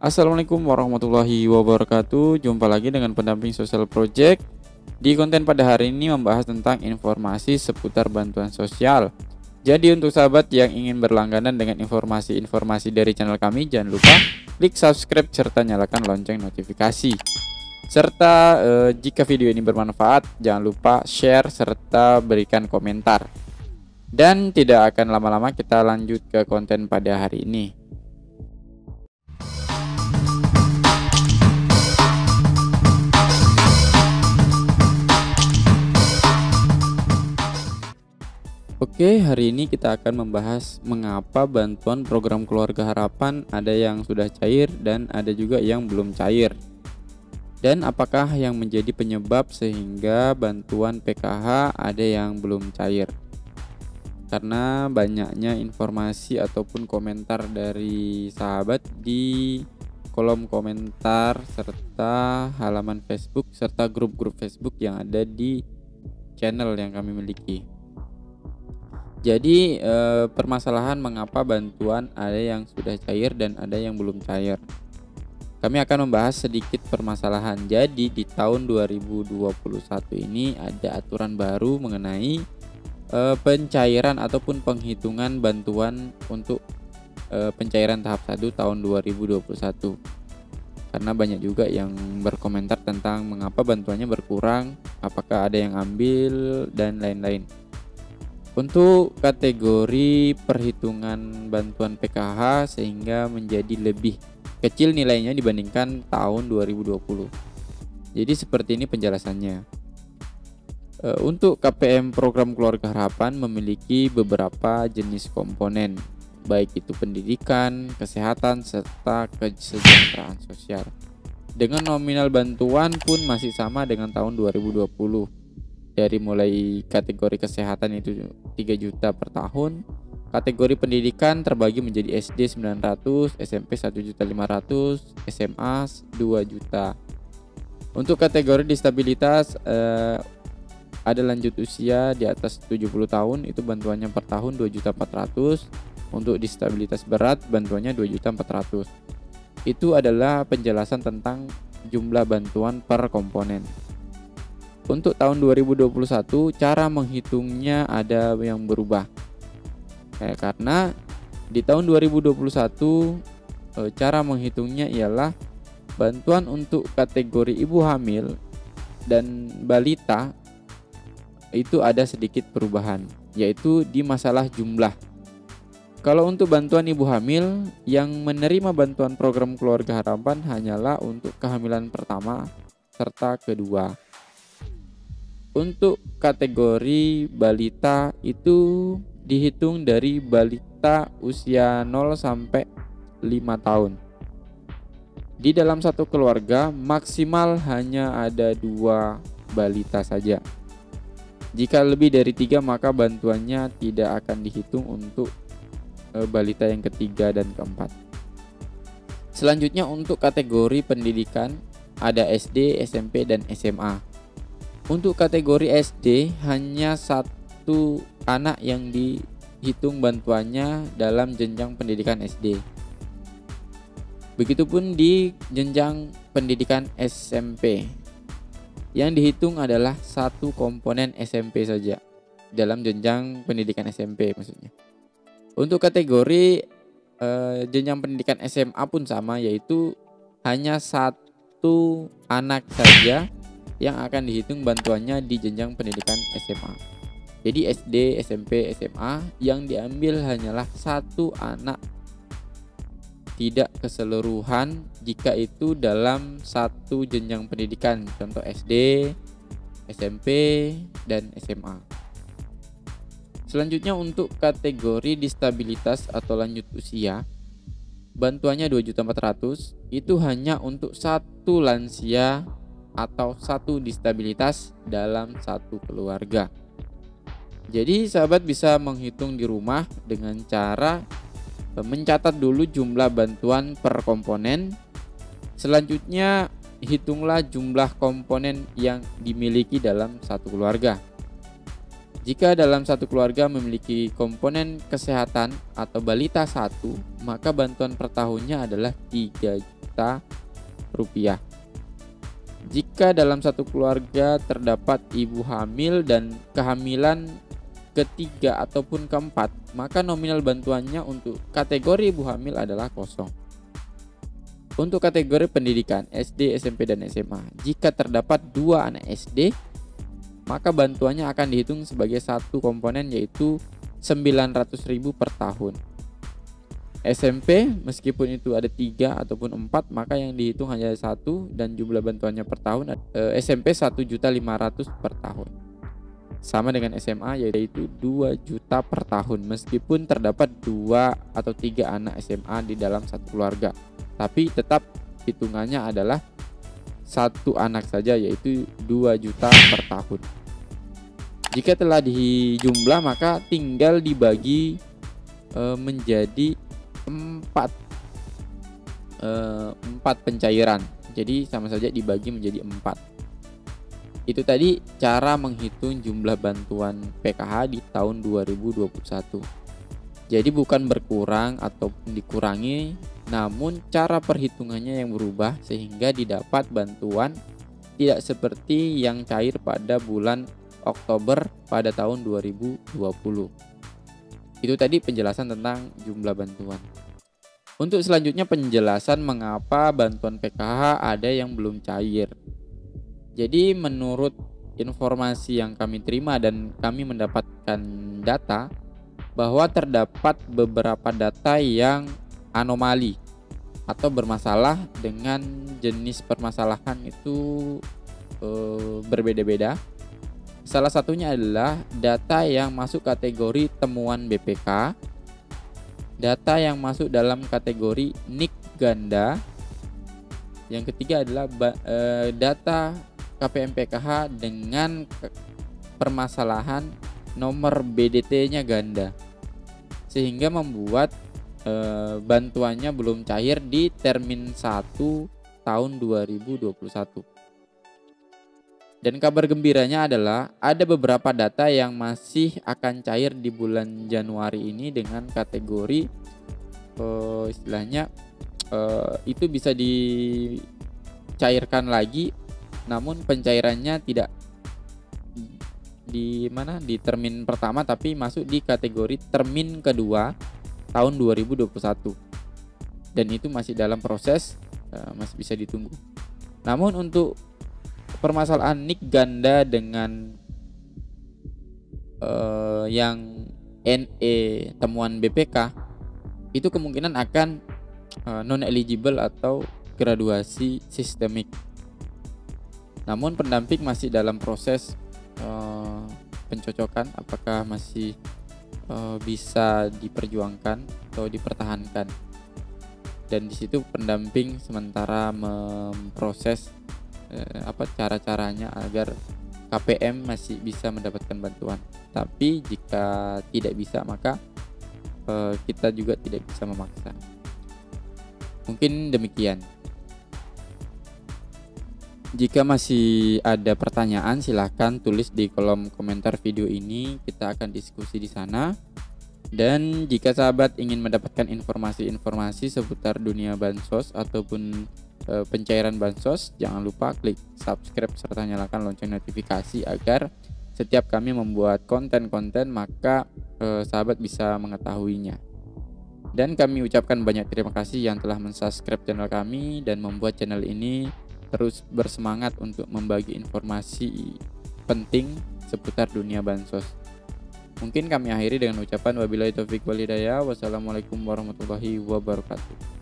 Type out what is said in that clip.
Assalamualaikum warahmatullahi wabarakatuh. Jumpa lagi dengan pendamping Social Project. Di konten pada hari ini membahas tentang informasi seputar bantuan sosial. Jadi untuk sahabat yang ingin berlangganan dengan informasi-informasi dari channel kami, jangan lupa klik subscribe serta nyalakan lonceng notifikasi. Serta jika video ini bermanfaat, jangan lupa share serta berikan komentar. Dan tidak akan lama-lama, kita lanjut ke konten pada hari ini. Oke, hari ini kita akan membahas mengapa bantuan program Keluarga Harapan ada yang sudah cair dan ada juga yang belum cair. Dan apakah yang menjadi penyebab sehingga bantuan PKH ada yang belum cair? Karena banyaknya informasi ataupun komentar dari sahabat di kolom komentar serta halaman Facebook serta grup-grup Facebook yang ada di channel yang kami miliki. Jadi permasalahan mengapa bantuan ada yang sudah cair dan ada yang belum cair. Kami akan membahas sedikit permasalahan. Jadi di tahun 2021 ini ada aturan baru mengenai pencairan ataupun penghitungan bantuan untuk pencairan tahap 1 tahun 2021. Karena banyak juga yang berkomentar tentang mengapa bantuannya berkurang, apakah ada yang ambil dan lain-lain. Untuk kategori perhitungan bantuan PKH sehingga menjadi lebih kecil nilainya dibandingkan tahun 2020. Jadi seperti ini penjelasannya. Untuk KPM program Keluarga Harapan memiliki beberapa jenis komponen, baik itu pendidikan, kesehatan, serta kesejahteraan sosial. Dengan nominal bantuan pun masih sama dengan tahun 2020. Dari mulai kategori kesehatan itu 3 juta per tahun, kategori pendidikan terbagi menjadi SD 900, SMP 1.500.000, SMA 2 juta. Untuk kategori disabilitas ada lanjut usia di atas 70 tahun, itu bantuannya per tahun 2.400.000. Untuk disabilitas berat bantuannya 2.400.000. Itu adalah penjelasan tentang jumlah bantuan per komponen. Untuk tahun 2021 cara menghitungnya ada yang berubah. Karena di tahun 2021 cara menghitungnya ialah bantuan untuk kategori ibu hamil dan balita itu ada sedikit perubahan, yaitu di masalah jumlah. Kalau untuk bantuan ibu hamil yang menerima bantuan program Keluarga Harapan hanyalah untuk kehamilan pertama serta kedua. Untuk kategori balita itu dihitung dari balita usia 0 sampai 5 tahun. Di dalam satu keluarga maksimal hanya ada 2 balita saja. Jika lebih dari 3 maka bantuannya tidak akan dihitung untuk balita yang ketiga dan keempat. Selanjutnya untuk kategori pendidikan ada SD, SMP, dan SMA. Untuk kategori SD hanya 1 anak yang dihitung bantuannya dalam jenjang pendidikan SD. Begitupun di jenjang pendidikan SMP. Yang dihitung adalah 1 komponen SMP saja dalam jenjang pendidikan SMP maksudnya. Untuk kategori jenjang pendidikan SMA pun sama, yaitu hanya 1 anak saja yang akan dihitung bantuannya di jenjang pendidikan SMA. Jadi SD, SMP, SMA yang diambil hanyalah 1 anak, tidak keseluruhan jika itu dalam 1 jenjang pendidikan, contoh SD, SMP, dan SMA. Selanjutnya untuk kategori disabilitas atau lanjut usia, bantuannya 2.400.000 itu hanya untuk 1 lansia atau 1 disabilitas dalam 1 keluarga. Jadi sahabat bisa menghitung di rumah dengan cara mencatat dulu jumlah bantuan per komponen. Selanjutnya hitunglah jumlah komponen yang dimiliki dalam 1 keluarga. Jika dalam 1 keluarga memiliki komponen kesehatan atau balita 1, maka bantuan per tahunnya adalah 3 juta juta rupiah. Jika dalam satu keluarga terdapat ibu hamil dan kehamilan ketiga ataupun keempat, maka nominal bantuannya untuk kategori ibu hamil adalah kosong. Untuk kategori pendidikan SD, SMP, dan SMA, jika terdapat 2 anak SD, maka bantuannya akan dihitung sebagai satu komponen, yaitu 900.000 per tahun. SMP, meskipun itu ada 3 ataupun 4, maka yang dihitung hanya 1 dan jumlah bantuannya per tahun SMP 1.500.000 per tahun. Sama dengan SMA, yaitu 2 juta per tahun meskipun terdapat 2 atau 3 anak SMA di dalam satu keluarga. Tapi tetap hitungannya adalah satu anak saja, yaitu 2 juta per tahun. Jika telah dijumlah, maka tinggal dibagi menjadi 4 pencairan. Jadi sama saja dibagi menjadi 4. Itu tadi cara menghitung jumlah bantuan PKH di tahun 2021. Jadi bukan berkurang ataupun dikurangi, namun cara perhitungannya yang berubah sehingga didapat bantuan tidak seperti yang cair pada bulan Oktober pada tahun 2020. Itu tadi penjelasan tentang jumlah bantuan. Untuk selanjutnya penjelasan mengapa bantuan PKH ada yang belum cair. Jadi menurut informasi yang kami terima dan kami mendapatkan data bahwa terdapat beberapa data yang anomali atau bermasalah dengan jenis permasalahan itu berbeda-beda. Salah satunya adalah data yang masuk kategori temuan BPK, data yang masuk dalam kategori NIK ganda. Yang ketiga adalah data KPM PKH dengan permasalahan nomor BDT-nya ganda, sehingga membuat bantuannya belum cair di termin 1 tahun 2021. Dan kabar gembiranya adalah ada beberapa data yang masih akan cair di bulan Januari ini dengan kategori istilahnya itu bisa dicairkan lagi, namun pencairannya tidak di termin pertama, tapi masuk di kategori termin kedua tahun 2021. Dan itu masih dalam proses, masih bisa ditunggu. Namun untuk permasalahan NIK ganda dengan yang NE temuan BPK itu kemungkinan akan non eligible atau graduasi sistemik. Namun pendamping masih dalam proses pencocokan apakah masih bisa diperjuangkan atau dipertahankan. Dan di situ pendamping sementara memproses cara-caranya agar KPM masih bisa mendapatkan bantuan. Tapi jika tidak bisa, maka kita juga tidak bisa memaksa. Mungkin demikian. Jika masih ada pertanyaan, silahkan tulis di kolom komentar video ini. Kita akan diskusi di sana. Dan jika sahabat ingin mendapatkan informasi-informasi seputar dunia bansos ataupun pencairan bansos, jangan lupa klik subscribe serta nyalakan lonceng notifikasi agar setiap kami membuat konten-konten maka sahabat bisa mengetahuinya. Dan kami ucapkan banyak terima kasih yang telah mensubscribe channel kami dan membuat channel ini terus bersemangat untuk membagi informasi penting seputar dunia bansos. Mungkin kami akhiri dengan ucapan wabillahi taufiq wal hidayah. Wassalamualaikum warahmatullahi wabarakatuh.